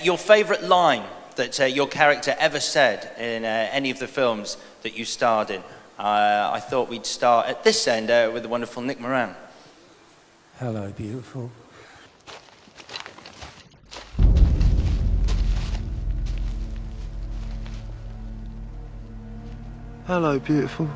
Your favourite line that your character ever said in any of the films that you starred in? I thought we'd start at this end with the wonderful Nick Moran. Hello, beautiful. Hello, beautiful.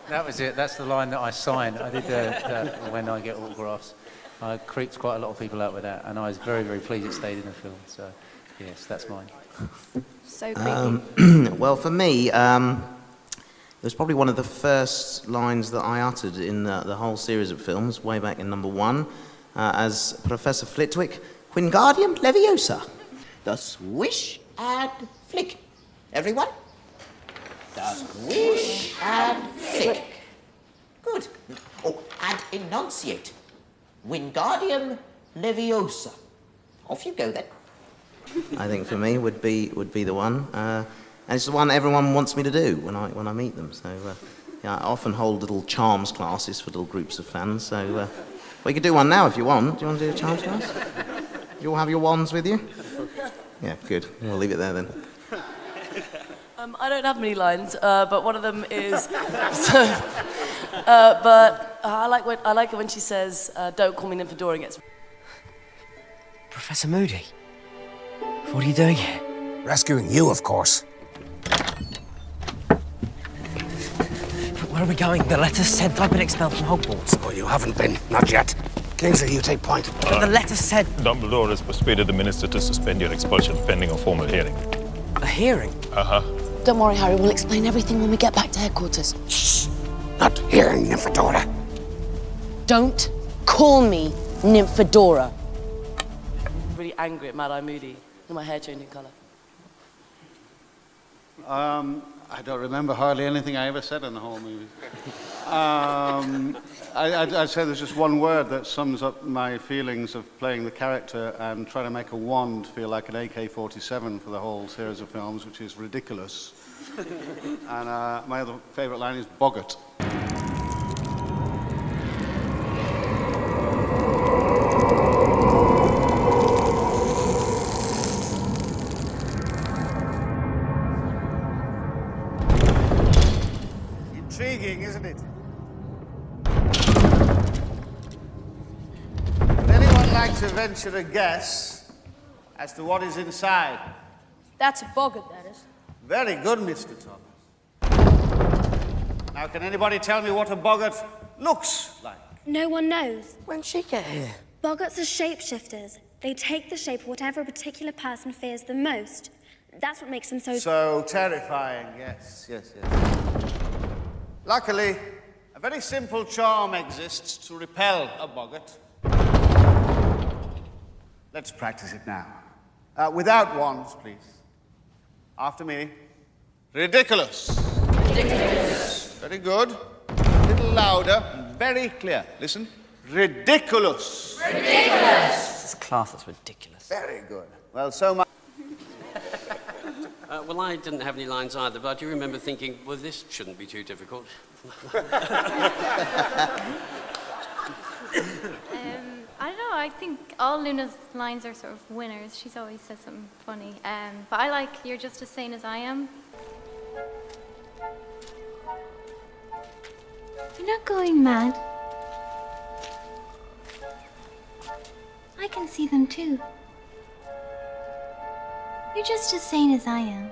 That was it. That's the line that I signed. I did that when I get autographs. I creeped quite a lot of people out with that, and I was very, very pleased it stayed in the film. So, yes, that's mine. So creepy. Well, for me, it was probably one of the first lines that I uttered in the whole series of films, way back in number 1, as Professor Flitwick, Wingardium Leviosa. The swish and flick. Everyone? The swish and flick. Good. Oh, and enunciate. Wingardium Leviosa. Off you go then. I think for me would be the one, and it's the one everyone wants me to do when I meet them. So yeah, I often hold little charms classes for little groups of fans. So we could do one now if you want. Do you want to do a charms class? You all have your wands with you? Yeah, good. We'll leave it there then. I don't have many lines, but one of them is. But I like it when she says, "Don't call me Nymphadora." Gets. Professor Moody, what are you doing here? Rescuing you, of course. Where are we going? The letter said I've been expelled from Hogwarts. Oh, you haven't been. Not yet. Kingsley, you take point. But the letter said... Dumbledore has persuaded the minister to suspend your expulsion pending a formal hearing. A hearing? Uh-huh. Don't worry, Harry. We'll explain everything when we get back to headquarters. Shh! Not here, Nymphadora. Don't call me Nymphadora. Really angry at Mad-Eye Moody and my hair changing colour. I don't remember hardly anything I ever said in the whole movie. I'd say there's just one word that sums up my feelings of playing the character and trying to make a wand feel like an AK-47 for the whole series of films, which is ridiculous. And my other favourite line is boggart. Intriguing, isn't it? Would anyone like to venture a guess as to what is inside? That's a boggart, that is. Very good, Mr. Thomas. Now, can anybody tell me what a boggart looks like? No one knows. When'd she get here? Boggarts are shapeshifters. They take the shape of whatever a particular person fears the most. That's what makes them So terrifying, yes. Luckily, a very simple charm exists to repel a boggart. Let's practice it now. Without wands, please. After me. Ridiculous. Ridiculous. Very good. A little louder and very clear. Listen. Ridiculous. Ridiculous! This class is ridiculous. Very good. Well, so much. Well, I didn't have any lines either, but I do remember thinking, well, this shouldn't be too difficult. I don't know, I think all Luna's lines are sort of winners. She's always said something funny. But I like "You're just as sane as I am." You're not going mad. I can see them too. You're just as sane as I am.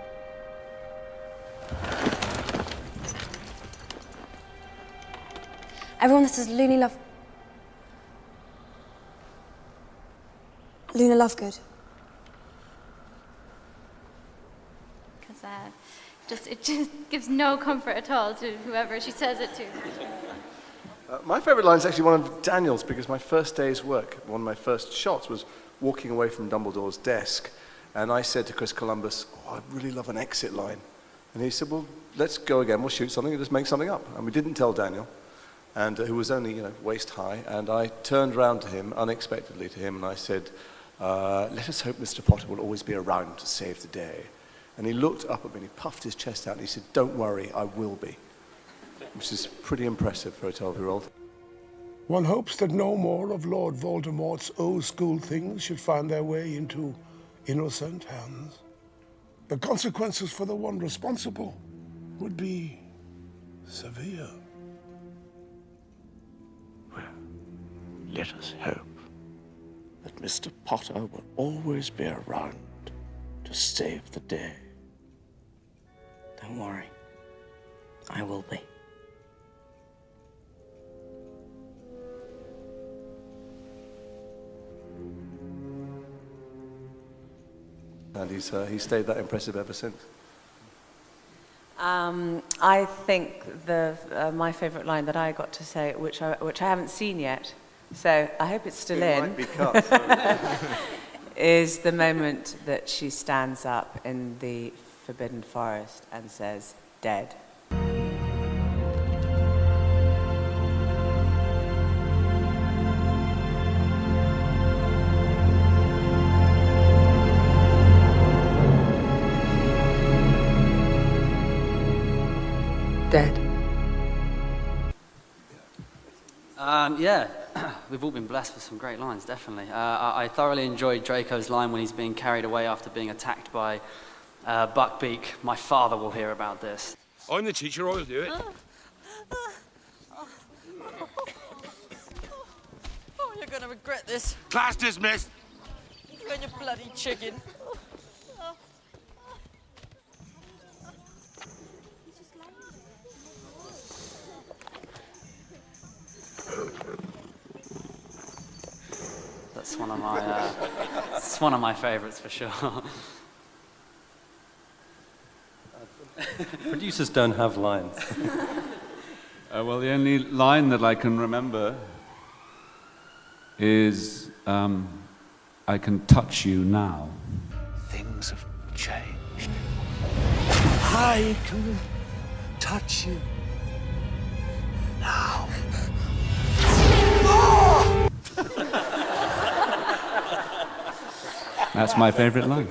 Everyone, this is Luna Lovegood. Because it just gives no comfort at all to whoever she says it to. My favourite line is actually one of Daniel's, because my first day's work, one of my first shots, was walking away from Dumbledore's desk, and I said to Chris Columbus, "Oh, I'd really love an exit line." And he said, "Well, let's go again, we'll shoot something and just make something up." And we didn't tell Daniel, and who was only, waist high, and I turned round to him, unexpectedly to him, and I said, "Let us hope Mr. Potter will always be around to save the day." And he looked up at me and he puffed his chest out and he said, "Don't worry, I will be." Which is pretty impressive for a 12-year-old. One hopes that no more of Lord Voldemort's old-school things should find their way into innocent hands. The consequences for the one responsible would be severe. Well, let us hope that Mr. Potter will always be around to save the day. Don't worry. I will be. And he's stayed that impressive ever since. I think my favourite line that I got to say, which I haven't seen yet, so I hope it's still in. Might be cut. Is the moment that she stands up in the Forbidden Forest and says, "Dead." Dead. Yeah, we've all been blessed with some great lines, definitely. I thoroughly enjoyed Draco's line when he's being carried away after being attacked by Buckbeak. My father will hear about this. I'm the teacher, I'll do it. Oh, you're gonna regret this. Class dismissed. You and your bloody chicken. That's one of my favourites for sure. Producers don't have lines. Well, the only line that I can remember is, I can touch you now. Things have changed. I can touch you now. That's my favourite line.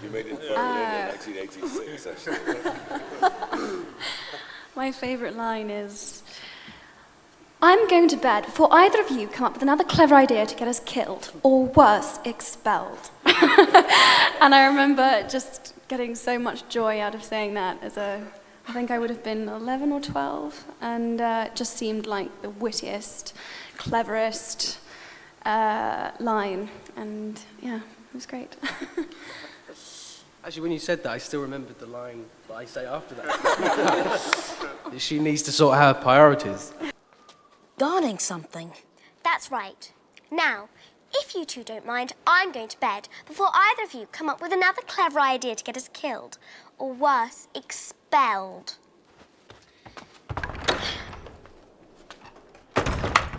You made it in 1986, actually. My favourite line is, "I'm going to bed before either of you come up with another clever idea to get us killed, or worse, expelled." And I remember just getting so much joy out of saying that I think I would have been 11 or 12, and it just seemed like the wittiest, cleverest line, and yeah, it was great. Actually, when you said that, I still remembered the line that I say after that. She needs to sort out her priorities. Guarding something. That's right. Now, if you two don't mind, I'm going to bed before either of you come up with another clever idea to get us killed, or worse, expelled.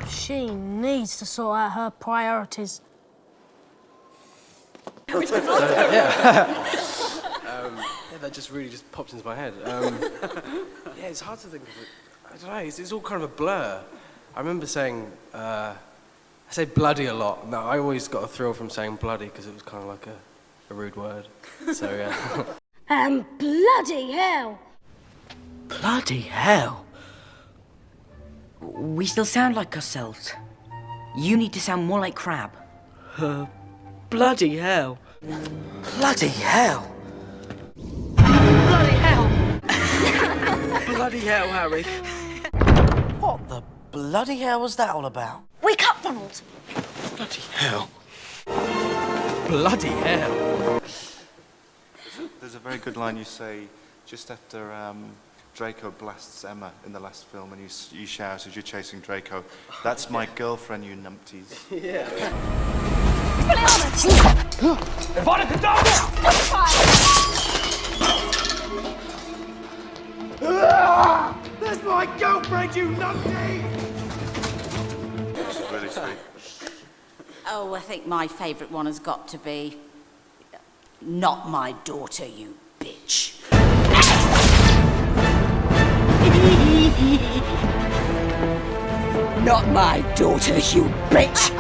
She needs to sort out her priorities. That just really popped into my head. Yeah, it's hard to think of it. I don't know, it's all kind of a blur. I remember saying, I say bloody a lot. No, I always got a thrill from saying bloody because it was kind of like a rude word. So, yeah. And bloody hell! Bloody hell. We still sound like ourselves. You need to sound more like Crab. Bloody hell. Bloody hell. Bloody hell. Bloody hell, Harry. What the bloody hell was that all about? Wake up, Ronald! Bloody hell. Bloody hell. There's a very good line you say just after Draco blasts Emma in the last film, and you shout as you're chasing Draco, "That's my girlfriend, you numpties." Yeah. Evanna, get down there! That's my girlfriend, you numpty! This is really sweet. Oh, I think my favourite one has got to be, "Not my daughter, you bitch." Not my daughter, you bitch!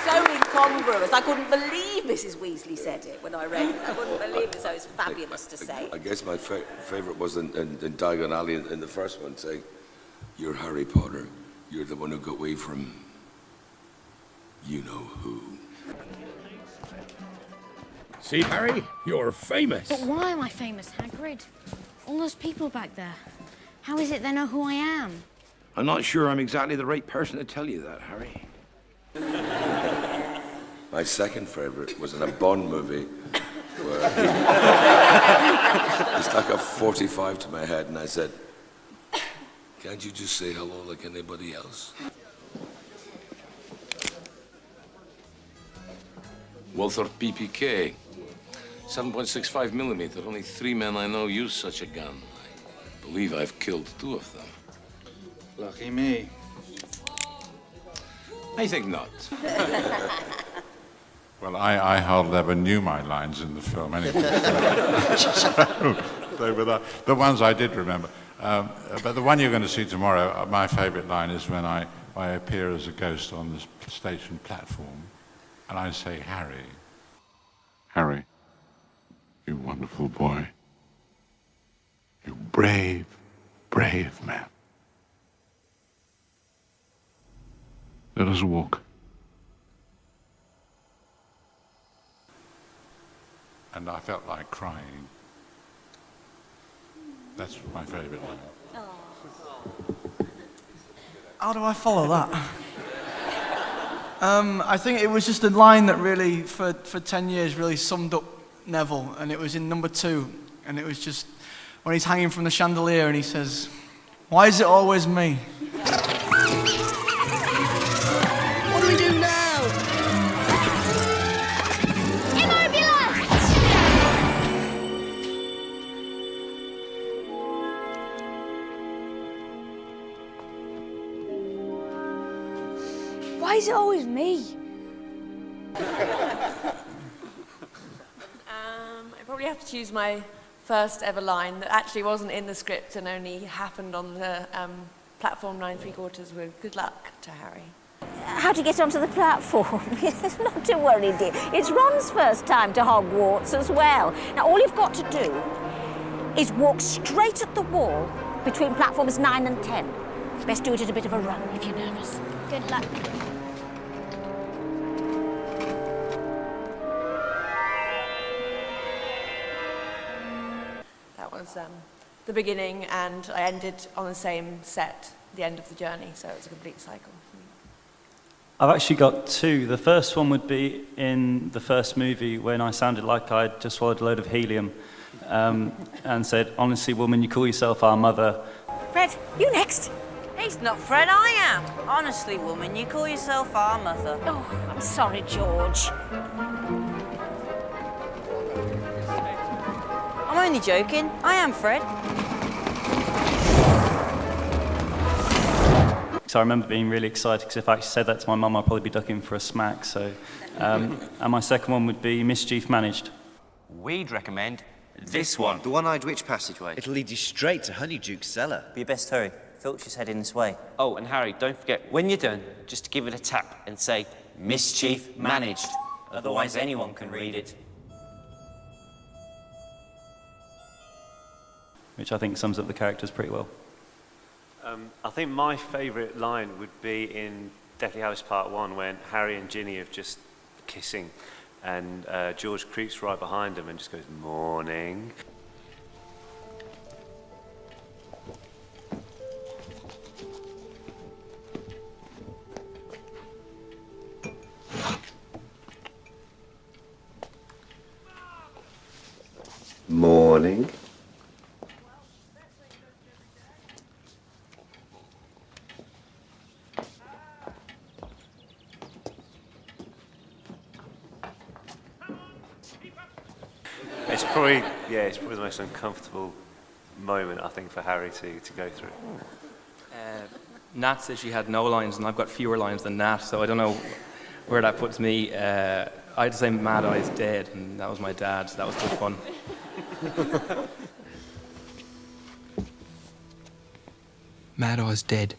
So incongruous. I couldn't believe Mrs. Weasley said it when I read it. I couldn't believe it, so it's fabulous to say. I guess my favourite was in Diagon Alley in the first one, saying, "You're Harry Potter. You're the one who got away from you know who." See, Harry, you're famous. But why am I famous, Hagrid? All those people back there. How is it they know who I am? I'm not sure I'm exactly the right person to tell you that, Harry. My second favourite was in a Bond movie where he stuck a 45 to my head and I said, "Can't you just say hello like anybody else?" Walther PPK. 7.65 millimeter. Only 3 men I know use such a gun. I believe I've killed 2 of them. Lucky me. I think not. Well, I hardly never knew my lines in the film anyway. So they were the ones I did remember. But the one you're going to see tomorrow, my favourite line is when I appear as a ghost on the station platform and I say, "Harry. Harry, you wonderful boy. You brave, brave man. Let us walk." And I felt like crying. That's my favourite line. How do I follow that? I think it was just a line that really, for 10 years, really summed up Neville, and it was in number 2, and it was just when he's hanging from the chandelier and he says, "Why is it always me?" What do we do now? Why is it always me? I probably have to choose my first ever line that actually wasn't in the script and only happened on the platform 9 3/4 with "Good luck" to Harry. How to get onto the platform? Not to worry, dear. It's Ron's first time to Hogwarts as well. Now, all you've got to do is walk straight at the wall between platforms 9 and 10. Best do it at a bit of a run if you're nervous. Good luck. That was the beginning, and I ended on the same set, the end of the journey, so it was a complete cycle. I've actually got 2. The first one would be in the first movie when I sounded like I'd just swallowed a load of helium and said, "Honestly, woman, you call yourself our mother." Fred, you next. He's not Fred, I am. Honestly, woman, you call yourself our mother. Oh, I'm sorry, George. I'm only joking. I am Fred. So I remember being really excited because if I actually said that to my mum, I'd probably be ducking for a smack. So, and my second one would be Mischief Managed. We'd recommend this one. The one-eyed witch passageway. It'll lead you straight to Honeyduke's cellar. Be your best hurry. Filch is heading this way. Oh, and Harry, don't forget, when you're done, just give it a tap and say, "Mischief Managed." Otherwise, anyone can read it. Which I think sums up the characters pretty well. I think my favourite line would be in Deathly Hallows Part 1 when Harry and Ginny are just kissing and George creeps right behind them and just goes, "Morning." Morning. It's probably the most uncomfortable moment, I think, for Harry to go through. Nat says she had no lines, and I've got fewer lines than Nat, so I don't know where that puts me. I had to say Mad Eye's dead, and that was my dad, so that was good fun. Mad Eye's dead.